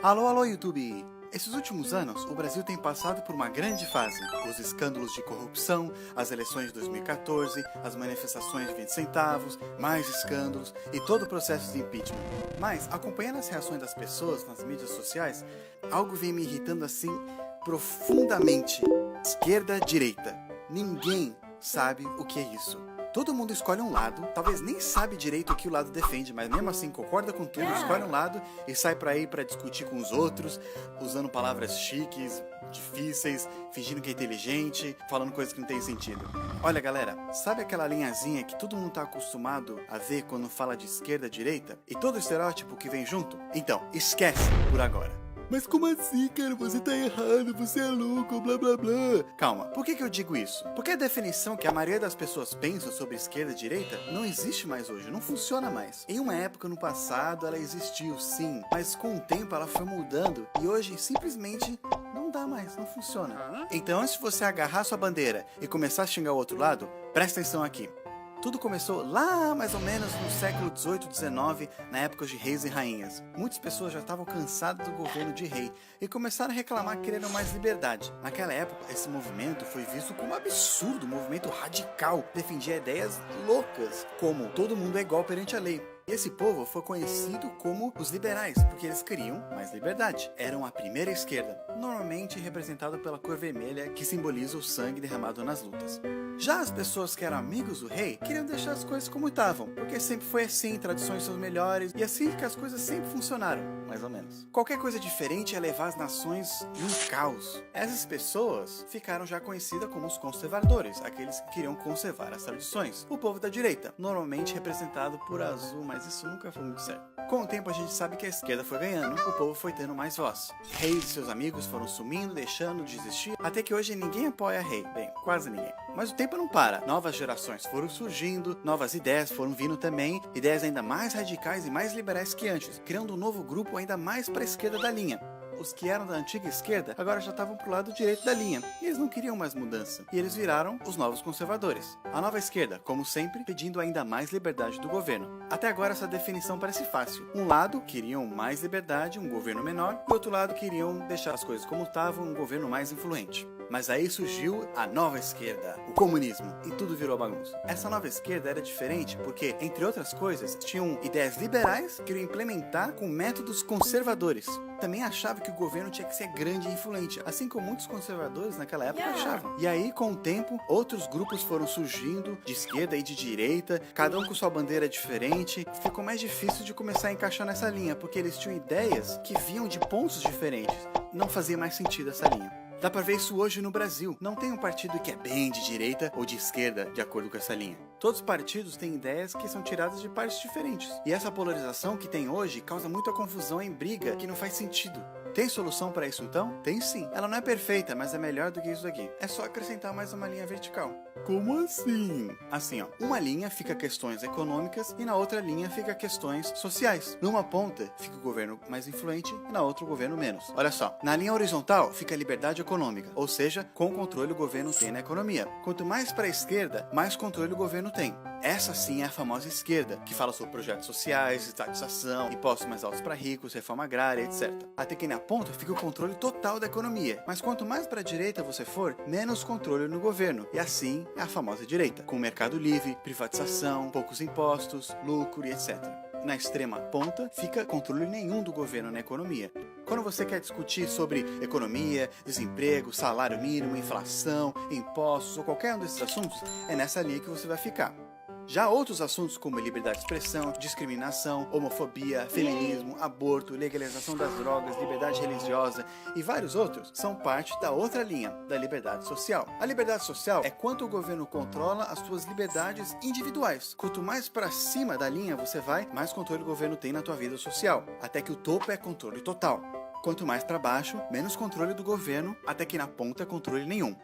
Alô, alô, YouTube! Esses últimos anos, o Brasil tem passado por uma grande fase. Os escândalos de corrupção, as eleições de 2014, as manifestações de 20 centavos, mais escândalos e todo o processo de impeachment. Mas, acompanhando as reações das pessoas nas mídias sociais, algo vem me irritando assim profundamente. Esquerda-direita. Ninguém sabe o que é isso. Todo mundo escolhe um lado, talvez nem sabe direito o que o lado defende, mas mesmo assim concorda com tudo, escolhe um lado e sai pra aí pra discutir com os outros, usando palavras chiques, difíceis, fingindo que é inteligente, falando coisas que não tem sentido. Olha galera, sabe aquela linhazinha que todo mundo tá acostumado a ver quando fala de esquerda e direita? E todo o estereótipo que vem junto? Então, esquece por agora. Mas como assim, cara? Você tá errado, você é louco, blá blá blá. Calma, por que eu digo isso? Porque a definição que a maioria das pessoas pensa sobre esquerda e direita não existe mais hoje, não funciona mais. Em uma época no passado ela existiu sim, mas com o tempo ela foi mudando e hoje simplesmente não dá mais, não funciona. Então antes de você agarrar sua bandeira e começar a xingar o outro lado, presta atenção aqui. Tudo começou lá mais ou menos no século XVIII, XIX, na época de reis e rainhas. Muitas pessoas já estavam cansadas do governo de rei e começaram a reclamar que queriam mais liberdade. Naquela época, esse movimento foi visto como um absurdo, um movimento radical, defendia ideias loucas, como todo mundo é igual perante a lei. Esse povo foi conhecido como os liberais, porque eles queriam mais liberdade. Eram a primeira esquerda, normalmente representada pela cor vermelha, que simboliza o sangue derramado nas lutas. Já as pessoas que eram amigos do rei queriam deixar as coisas como estavam, porque sempre foi assim, tradições são melhores, e assim que as coisas sempre funcionaram, mais ou menos. Qualquer coisa diferente é levar as nações num caos. Essas pessoas ficaram já conhecidas como os conservadores, aqueles que queriam conservar as tradições. O povo da direita, normalmente representado por azul, mas isso nunca foi muito certo. Com o tempo a gente sabe que a esquerda foi ganhando, o povo foi tendo mais voz. Reis e seus amigos foram sumindo, deixando de existir, até que hoje ninguém apoia rei. Bem, quase ninguém. Mas o tempo não para. Novas gerações foram surgindo, novas ideias foram vindo também, ideias ainda mais radicais e mais liberais que antes, criando um novo grupo ainda mais para a esquerda da linha. Os que eram da antiga esquerda agora já estavam pro lado direito da linha, e eles não queriam mais mudança, e eles viraram os novos conservadores. A nova esquerda, como sempre, pedindo ainda mais liberdade do governo. Até agora essa definição parece fácil. Um lado queriam mais liberdade, um governo menor, e outro lado queriam deixar as coisas como estavam, um governo mais influente. Mas aí surgiu a nova esquerda, o comunismo, e tudo virou bagunça. Essa nova esquerda era diferente porque, entre outras coisas, tinham ideias liberais que queriam implementar com métodos conservadores. Também achava que o governo tinha que ser grande e influente, assim como muitos conservadores naquela época achavam. E aí, com o tempo, outros grupos foram surgindo, de esquerda e de direita, cada um com sua bandeira diferente. Ficou mais difícil de começar a encaixar nessa linha, porque eles tinham ideias que vinham de pontos diferentes. Não fazia mais sentido essa linha. Dá pra ver isso hoje no Brasil. Não tem um partido que é bem de direita ou de esquerda, de acordo com essa linha. Todos os partidos têm ideias que são tiradas de partes diferentes. E essa polarização que tem hoje causa muita confusão em briga que não faz sentido. Tem solução para isso então? Tem sim. Ela não é perfeita, mas é melhor do que isso aqui. É só acrescentar mais uma linha vertical. Como assim? Assim, ó. Uma linha fica questões econômicas e na outra linha fica questões sociais. Numa ponta fica o governo mais influente e na outra o governo menos. Olha só. Na linha horizontal fica a liberdade econômica, ou seja, com controle o governo tem na economia. Quanto mais para a esquerda, mais controle o governo tem. Essa sim é a famosa esquerda, que fala sobre projetos sociais, estatização, impostos mais altos para ricos, reforma agrária, etc. Até que na ponta fica o controle total da economia. Mas quanto mais para a direita você for, menos controle no governo. E assim é a famosa direita, com mercado livre, privatização, poucos impostos, lucro e etc. Na extrema ponta fica controle nenhum do governo na economia. Quando você quer discutir sobre economia, desemprego, salário mínimo, inflação, impostos ou qualquer um desses assuntos, é nessa linha que você vai ficar. Já outros assuntos como liberdade de expressão, discriminação, homofobia, feminismo, aborto, legalização das drogas, liberdade religiosa e vários outros são parte da outra linha, da liberdade social. A liberdade social é quanto o governo controla as suas liberdades individuais. Quanto mais para cima da linha você vai, mais controle o governo tem na tua vida social, até que o topo é controle total. Quanto mais para baixo, menos controle do governo, até que na ponta controle nenhum.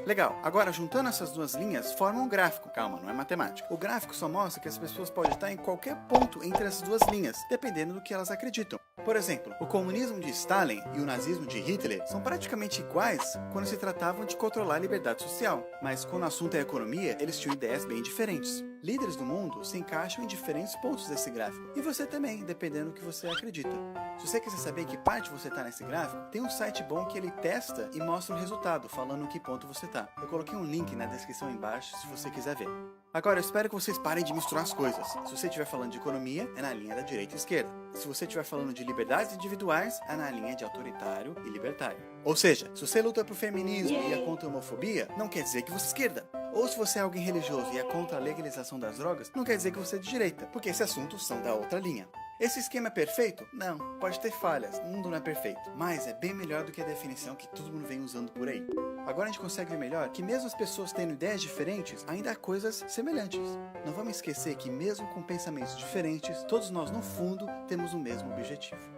Legal, agora juntando essas duas linhas forma um gráfico. Calma, não é matemática. O gráfico só mostra que as pessoas podem estar em qualquer ponto entre essas duas linhas, dependendo do que elas acreditam. Por exemplo, o comunismo de Stalin e o nazismo de Hitler são praticamente iguais quando se tratavam de controlar a liberdade social, mas quando o assunto é economia, eles tinham ideias bem diferentes. Líderes do mundo se encaixam em diferentes pontos desse gráfico. E você também, dependendo do que você acredita. Se você quiser saber em que parte você está nesse gráfico, tem um site bom que ele testa e mostra o resultado, falando em que ponto você está. Eu coloquei um link na descrição embaixo se você quiser ver. Agora, eu espero que vocês parem de misturar as coisas. Se você estiver falando de economia, é na linha da direita e esquerda. Se você estiver falando de liberdades individuais, é na linha de autoritário e libertário. Ou seja, se você luta pro feminismo e é contra a homofobia, não quer dizer que você é esquerda. Ou se você é alguém religioso e é contra a legalização das drogas, não quer dizer que você é de direita, porque esses assuntos são da outra linha. Esse esquema é perfeito? Não, pode ter falhas, o mundo não é perfeito, mas é bem melhor do que a definição que todo mundo vem usando por aí. Agora a gente consegue ver melhor que mesmo as pessoas tendo ideias diferentes, ainda há coisas semelhantes. Não vamos esquecer que mesmo com pensamentos diferentes, todos nós no fundo temos o mesmo objetivo.